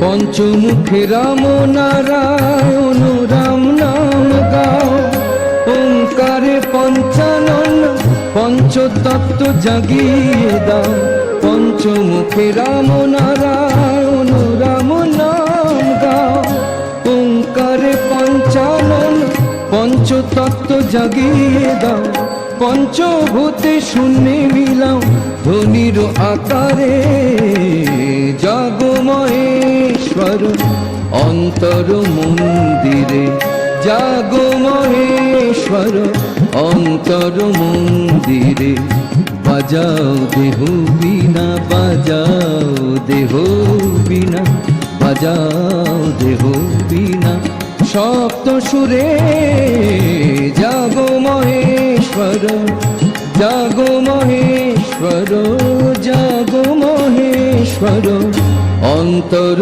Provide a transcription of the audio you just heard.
পঞ্চমুখে রাম নারায়ণ রাম নাম গাও, ওঙ্কারে পঞ্চানন পঞ্চতত্ত্ব জাগিয়ে দাও। পঞ্চমুখে রাম নারায়ণ রাম নাম গাও, ওঙ্কারে পঞ্চানন পঞ্চতত্ত্ব জাগিয়ে দাও। পঞ্চভূতে শূন্যে মিলাও ধ্বনির আকারে, জাগো মহেশ্বর অন্তর মন্দিরে, জাগো মহেশ্বর অন্তর মন্দিরে। বাজাও দেহ বীণা, বাজাও দেহ বীণা, বাজাও দেহ বীণা সপ্ত সুরে। জাগো মহেশ্বর, জাগো মহেশ্বর, জাগো মহেশ্বর অন্তর